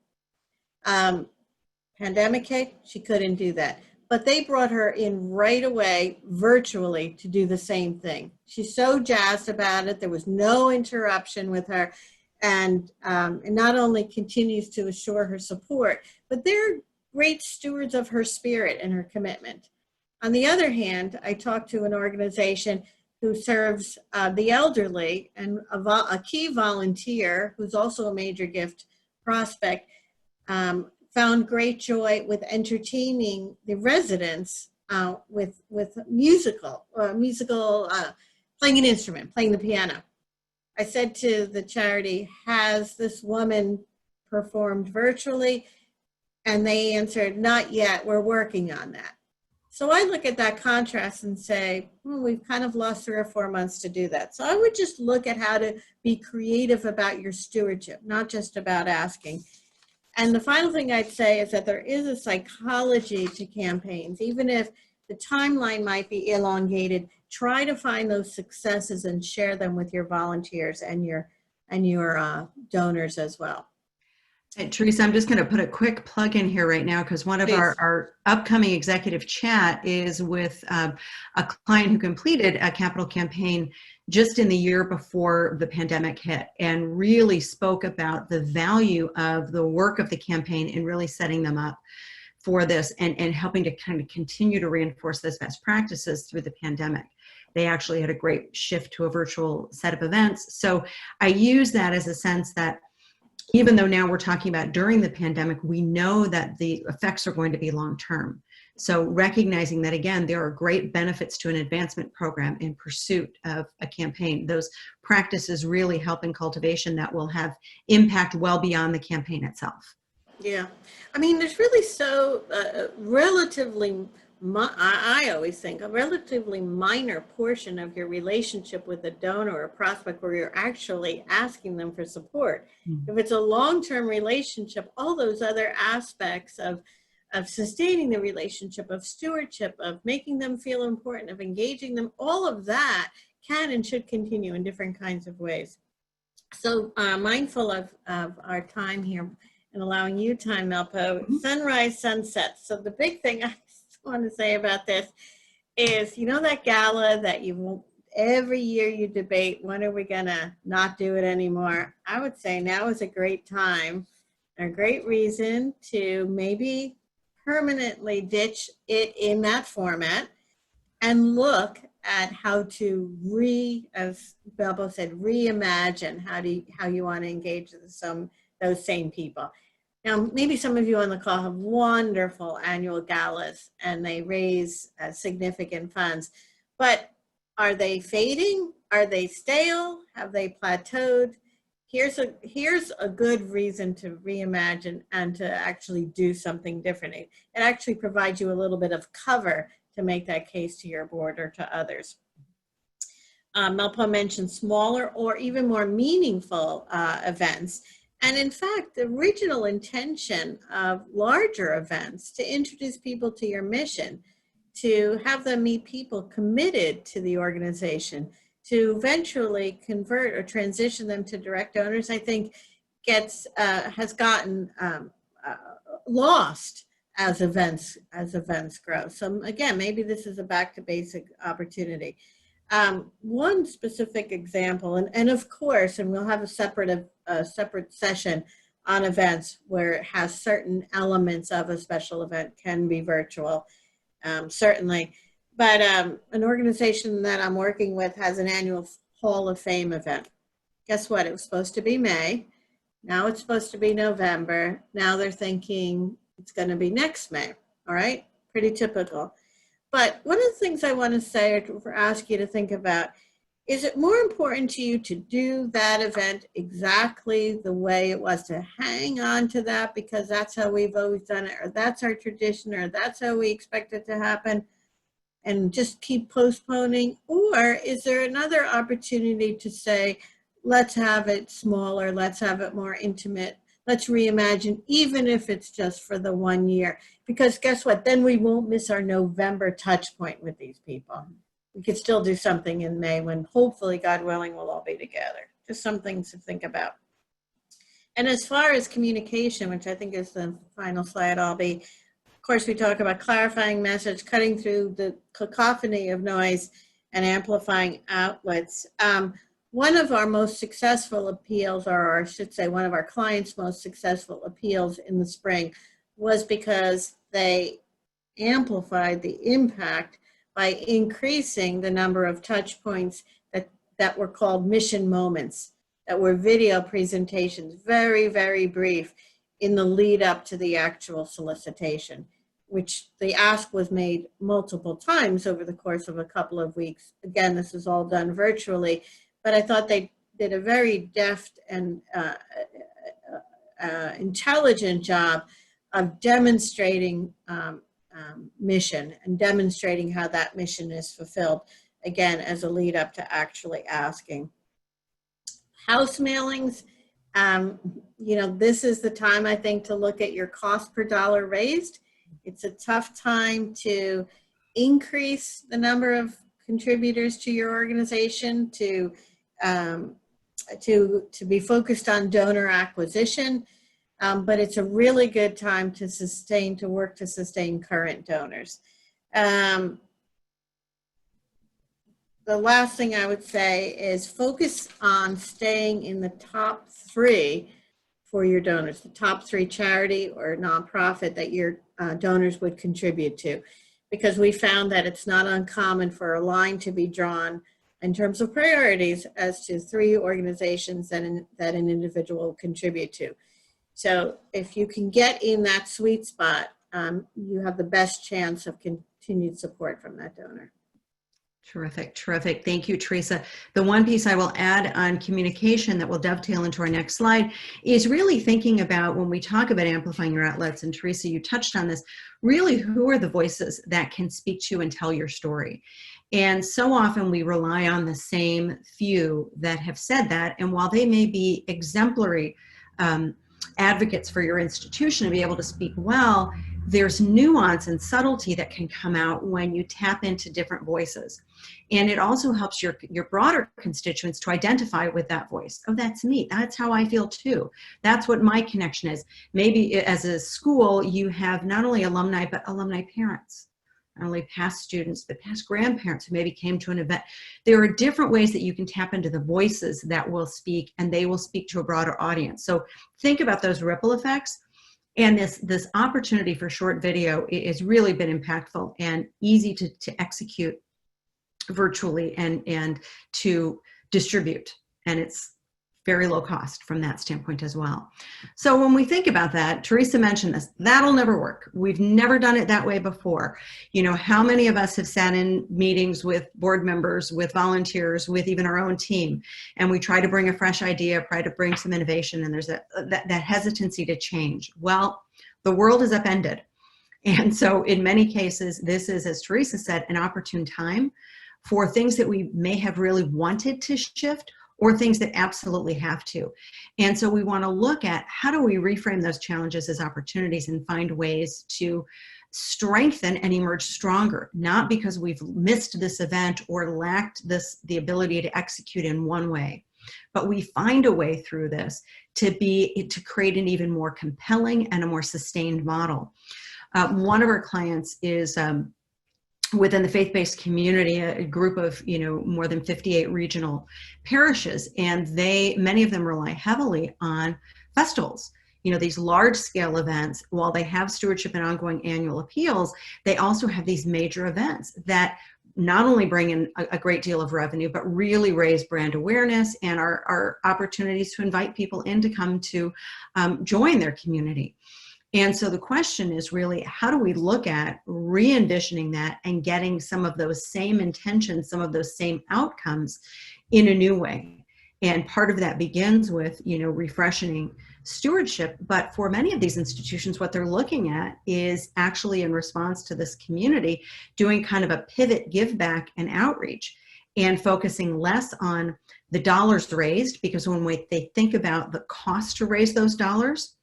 Pandemic hit, she couldn't do that. But they brought her in right away, virtually, to do the same thing. She's so jazzed about it. There was no interruption with her. And not only continues to assure her support, but they're great stewards of her spirit and her commitment. On the other hand, I talked to an organization who serves the elderly, and a key volunteer, who's also a major gift prospect, found great joy with entertaining the residents with musical, playing an instrument, playing the piano. I said to the charity, has this woman performed virtually? And they answered, not yet, we're working on that. So I look at that contrast and say, we've kind of lost 3 or 4 months to do that. So I would just look at how to be creative about your stewardship, not just about asking. And the final thing I'd say is that there is a psychology to campaigns. Even if the timeline might be elongated, try to find those successes and share them with your volunteers and your donors as well. Hey, Teresa, I'm just going to put a quick plug in here right now, because one of our upcoming executive chat is with a client who completed a capital campaign just in the year before the pandemic hit, and really spoke about the value of the work of the campaign in really setting them up for this and helping to kind of continue to reinforce those best practices through the pandemic. They actually had a great shift to a virtual set of events. So I use that as a sense that even though now we're talking about during the pandemic, we know that the effects are going to be long-term. So recognizing that, again, there are great benefits to an advancement program in pursuit of a campaign. Those practices really help in cultivation that will have impact well beyond the campaign itself. Yeah. I mean, there's really relatively, I always think, a relatively minor portion of your relationship with a donor or a prospect where you're actually asking them for support. Mm-hmm. If it's a long-term relationship, all those other aspects of sustaining the relationship, of stewardship, of making them feel important, of engaging them, all of that can and should continue in different kinds of ways. So mindful of our time here and allowing you time, Melpo, sunrise, sunset. So the big thing I want to say about this is, you know, that gala that every year you debate, when are we gonna not do it anymore? I would say now is a great time, a great reason to maybe permanently ditch it in that format and look at how to as Belbo said, reimagine how you want to engage those same people. Now, maybe some of you on the call have wonderful annual galas and they raise significant funds, but are they fading? Are they stale? Have they plateaued? Here's a good reason to reimagine and to actually do something different. It actually provides you a little bit of cover to make that case to your board or to others. Melpo mentioned smaller or even more meaningful events. And in fact, the original intention of larger events to introduce people to your mission, to have them meet people committed to the organization, to eventually convert or transition them to direct donors, I think has gotten lost as events grow. So again, maybe this is a back to basic opportunity. One specific example, and of course, and we'll have a separate session on events where it has certain elements of a special event can be virtual, certainly. But an organization that I'm working with has an annual Hall of Fame event. Guess what? It was supposed to be May. Now it's supposed to be November. Now they're thinking it's going to be next May. All right? Pretty typical. But one of the things I want to say or ask you to think about, is it more important to you to do that event exactly the way it was, to hang on to that because that's how we've always done it, or that's our tradition, or that's how we expect it to happen, and just keep postponing? Or is there another opportunity to say, let's have it smaller, let's have it more intimate, let's reimagine, even if it's just for the 1 year? Because guess what? Then we won't miss our November touch point with these people. We could still do something in May when hopefully, God willing, we'll all be together. Just some things to think about. And as far as communication, which I think is the final slide I'll be, of course, we talk about clarifying message, cutting through the cacophony of noise, and amplifying outlets. One of our most successful appeals, or I should say one of our clients' most successful appeals in the spring, was because they amplified the impact by increasing the number of touch points that were called mission moments, that were video presentations, very, very brief, in the lead up to the actual solicitation, which the ask was made multiple times over the course of a couple of weeks. Again, this is all done virtually, but I thought they did a very deft and intelligent job of demonstrating mission and demonstrating how that mission is fulfilled, again, as a lead up to actually asking. House mailings, this is the time, I think, to look at your cost per dollar raised. It's a tough time to increase the number of contributors to your organization, to be focused on donor acquisition, but it's a really good time to work to sustain current donors. The last thing I would say is focus on staying in the top 3 for your donors, the top 3 charity or nonprofit that your donors would contribute to, because we found that it's not uncommon for a line to be drawn in terms of priorities as to 3 organizations that an individual will contribute to. So if you can get in that sweet spot, you have the best chance of continued support from that donor. Terrific, terrific. Thank you, Teresa. The one piece I will add on communication that will dovetail into our next slide is really thinking about, when we talk about amplifying your outlets, and Teresa, you touched on this, really who are the voices that can speak to and tell your story? And so often we rely on the same few that have said that, and while they may be exemplary advocates for your institution and be able to speak well, there's nuance and subtlety that can come out when you tap into different voices. And it also helps your broader constituents to identify with that voice. Oh, that's me. That's how I feel too. That's what my connection is. Maybe as a school, you have not only alumni, but alumni parents. Not only past students, but past grandparents who maybe came to an event. There are different ways that you can tap into the voices that will speak, and they will speak to a broader audience. So think about those ripple effects. And this opportunity for short video has really been impactful and easy to execute virtually and to distribute. And it's very low cost from that standpoint as well. So when we think about that, Teresa mentioned this, that'll never work. We've never done it that way before. You know, how many of us have sat in meetings with board members, with volunteers, with even our own team, and we try to bring a fresh idea, try to bring some innovation, and there's that hesitancy to change. Well, the world is upended. And so in many cases, this is, as Teresa said, an opportune time for things that we may have really wanted to shift or things that absolutely have to. And so we want to look at how do we reframe those challenges as opportunities and find ways to strengthen and emerge stronger, not because we've missed this event or lacked the ability to execute in one way, but we find a way through this to create an even more compelling and a more sustained model. One of our clients is within the faith-based community, a group of, more than 58 regional parishes, and many of them rely heavily on festivals. These large-scale events. While they have stewardship and ongoing annual appeals, they also have these major events that not only bring in a great deal of revenue, but really raise brand awareness and are opportunities to invite people in to come to join their community. And so the question is really, how do we look at re-envisioning that and getting some of those same intentions, some of those same outcomes in a new way? And part of that begins with, refreshing stewardship. But for many of these institutions, what they're looking at is actually in response to this community, doing kind of a pivot, give back and outreach, and focusing less on the dollars raised, because when they think about the cost to raise those dollars,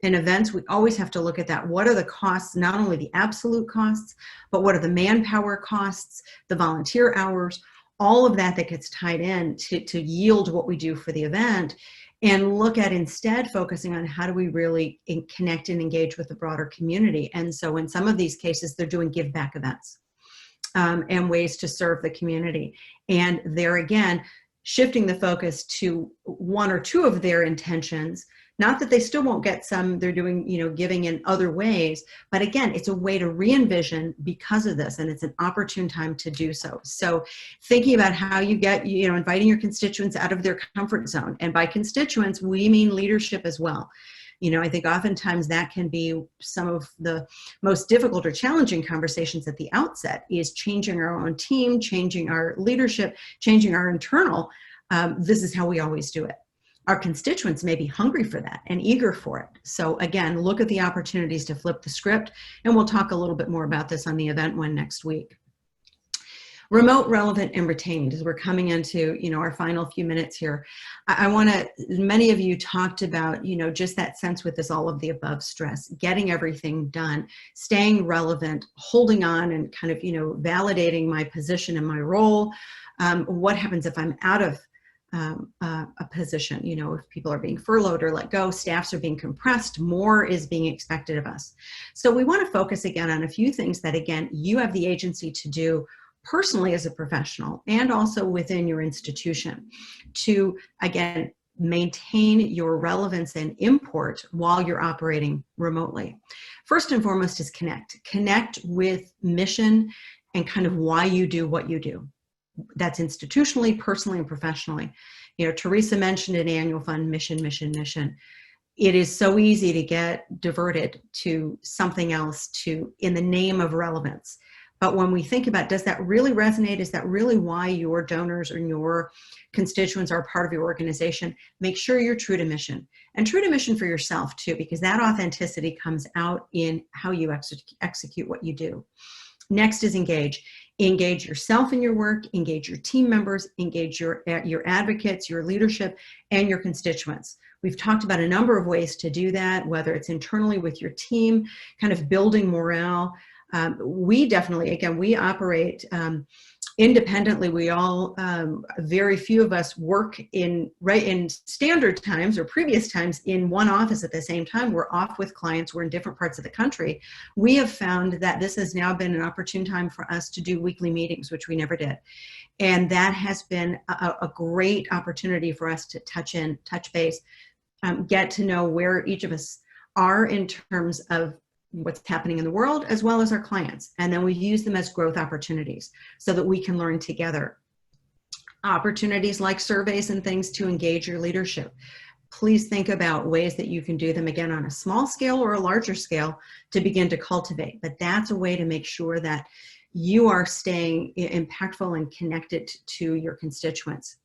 in events, we always have to look at that. What are the costs, not only the absolute costs, but what are the manpower costs, the volunteer hours, all of that gets tied in to yield what we do for the event, and look at instead focusing on how do we really connect and engage with the broader community. And so in some of these cases, they're doing give back events and ways to serve the community. And there again, shifting the focus to one or two of their intentions. Not that they still won't get some, they're doing, giving in other ways, but again, it's a way to re-envision because of this, and it's an opportune time to do so. So thinking about how you get, inviting your constituents out of their comfort zone. And by constituents, we mean leadership as well. I think oftentimes that can be some of the most difficult or challenging conversations at the outset, is changing our own team, changing our leadership, changing our internal. This is how we always do it. Our constituents may be hungry for that and eager for it. So again, look at the opportunities to flip the script, and we'll talk a little bit more about this on the event one next week. Remote, relevant, and retained, as we're coming into, our final few minutes here. I want to, many of you talked about, just that sense with this all of the above stress, getting everything done, staying relevant, holding on and kind of, validating my position and my role. What happens if I'm out of a position, if people are being furloughed or let go, staffs are being compressed, more is being expected of us. So we want to focus again on a few things that, again, you have the agency to do personally as a professional and also within your institution to, again, maintain your relevance and import while you're operating remotely. First and foremost is connect with mission and kind of why you do what you do. That's institutionally, personally, and professionally. Teresa mentioned an annual fund mission. It is so easy to get diverted to something else in the name of relevance. But when we think about, does that really resonate? Is that really why your donors or your constituents are part of your organization? Make sure you're true to mission, and true to mission for yourself too, because that authenticity comes out in how you execute what you do. Next is engage. Engage yourself in your work, engage your team members, engage your advocates, your leadership, and your constituents. We've talked about a number of ways to do that, whether it's internally with your team, kind of building morale. We definitely, again, we operate independently. We all, very few of us work in standard times or previous times in one office at the same time. We're off with clients. We're in different parts of the country. We have found that this has now been an opportune time for us to do weekly meetings, which we never did. And that has been a great opportunity for us to touch base, get to know where each of us are in terms of what's happening in the world as well as our clients. And then we use them as growth opportunities so that we can learn together. Opportunities like surveys and things to engage your leadership. Please think about ways that you can do them, again, on a small scale or a larger scale, to begin to cultivate. But that's a way to make sure that you are staying impactful and connected to your constituents.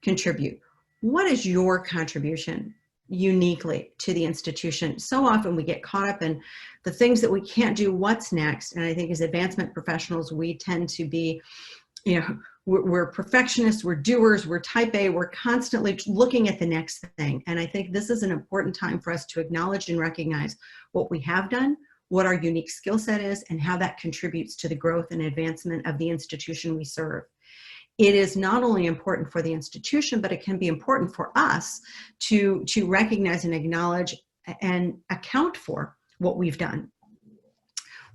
Contribute. What is your contribution uniquely to the institution? So often we get caught up in the things that we can't do, what's next. And I think as advancement professionals, we tend to be, we're perfectionists, we're doers, we're type A, we're constantly looking at the next thing. And I think this is an important time for us to acknowledge and recognize what we have done, what our unique skill set is, and how that contributes to the growth and advancement of the institution we serve. It is not only important for the institution, but it can be important for us to recognize and acknowledge and account for what we've done.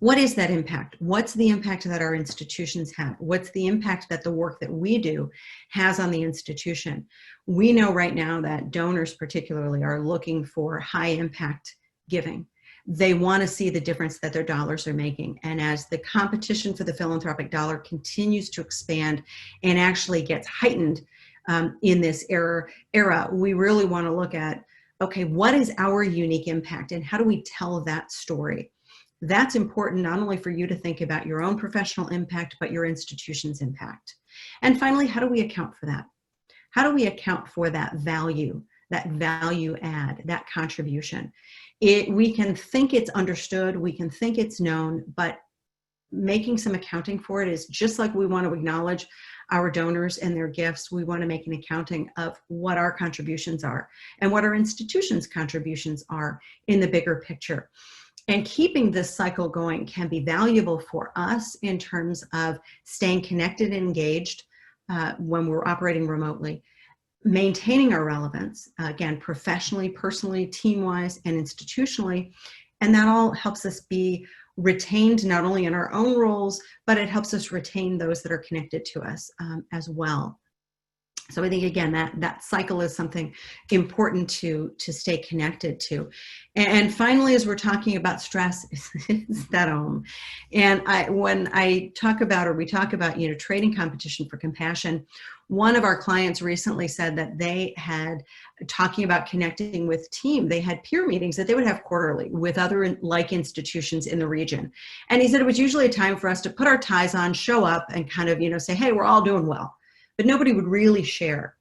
What is that impact? What's the impact that our institutions have? What's the impact that the work that we do has on the institution? We know right now that donors particularly are looking for high impact giving. They want to see the difference that their dollars are making. And as the competition for the philanthropic dollar continues to expand and actually gets heightened in this era, we really want to look at, okay, what is our unique impact and how do we tell that story? That's important not only for you to think about your own professional impact, but your institution's impact. And finally, how do we account for that? How do we account for that value add, that contribution? We can think it's understood, we can think it's known, but making some accounting for it is just like we want to acknowledge our donors and their gifts. We want to make an accounting of what our contributions are and what our institution's contributions are in the bigger picture. And keeping this cycle going can be valuable for us in terms of staying connected and engaged when we're operating remotely, maintaining our relevance, again, professionally, personally, team-wise, and institutionally. And that all helps us be retained not only in our own roles, but it helps us retain those that are connected to us as well. So I think, again, that cycle is something important to stay connected to. And finally, as we're talking about stress, is that home. And when I talk about, or we talk about, trading competition for compassion, one of our clients recently said that they had, talking about connecting with team, they had peer meetings that they would have quarterly with other like institutions in the region. And he said it was usually a time for us to put our ties on, show up, and kind of, say, hey, we're all doing well. But nobody would really share.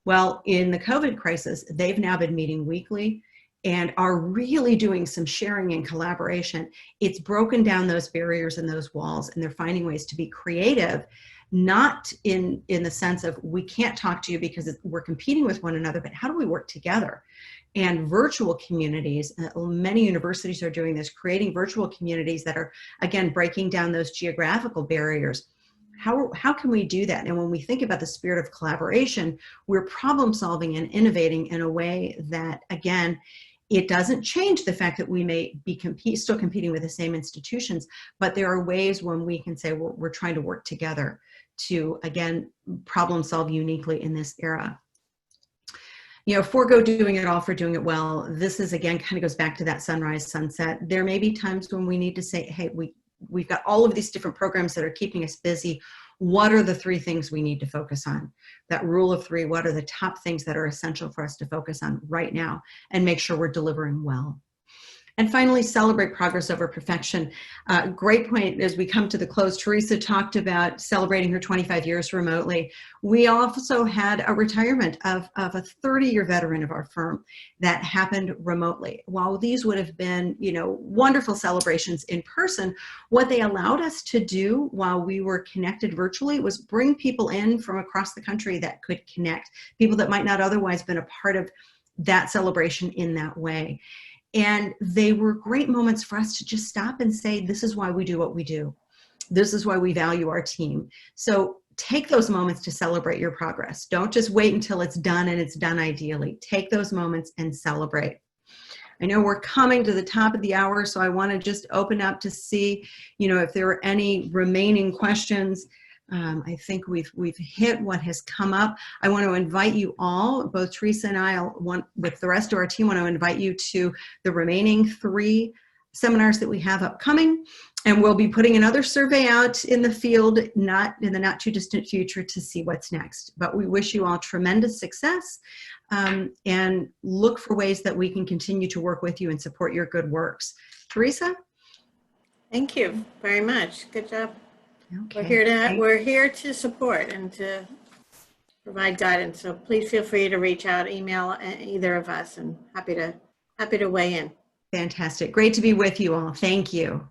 Well, in the COVID crisis, they've now been meeting weekly and are really doing some sharing and collaboration. It's broken down those barriers and those walls, and they're finding ways to be creative, not in the sense of we can't talk to you because we're competing with one another, but how do we work together? And virtual communities, many universities are doing this, creating virtual communities that are, again, breaking down those geographical barriers. How can we do that? And when we think about the spirit of collaboration, we're problem solving and innovating in a way that, again, it doesn't change the fact that we may be still competing with the same institutions, but there are ways when we can say we're trying to work together to, again, problem solve uniquely in this era. Forego doing it all for doing it well. This is, again, kind of goes back to that sunrise, sunset. There may be times when we need to say, hey, we've got all of these different programs that are keeping us busy. What are the 3 things we need to focus on? That rule of 3, what are the top things that are essential for us to focus on right now and make sure we're delivering well? And finally, celebrate progress over perfection. Great point as we come to the close. Teresa talked about celebrating her 25 years remotely. We also had a retirement of a 30-year veteran of our firm that happened remotely. While these would have been, wonderful celebrations in person, what they allowed us to do while we were connected virtually was bring people in from across the country that could connect, people that might not otherwise been a part of that celebration in that way. And they were great moments for us to just stop and say, this is why we do what we do. This is why we value our team. So take those moments to celebrate your progress. Don't just wait until it's done and it's done ideally. Take those moments and celebrate. I know we're coming to the top of the hour, so I want to just open up to see, if there are any remaining questions. I think we've hit what has come up. I want to invite you all, both Teresa and I, with the rest of our team, want to invite you to the remaining 3 seminars that we have upcoming. And we'll be putting another survey out in the field, not in the not too distant future, to see what's next. But we wish you all tremendous success, and look for ways that we can continue to work with you and support your good works. Teresa? Thank you very much. Good job. Okay. We're here to support and to provide guidance. So please feel free to reach out, email either of us, and happy to weigh in. Fantastic. Great to be with you all. Thank you.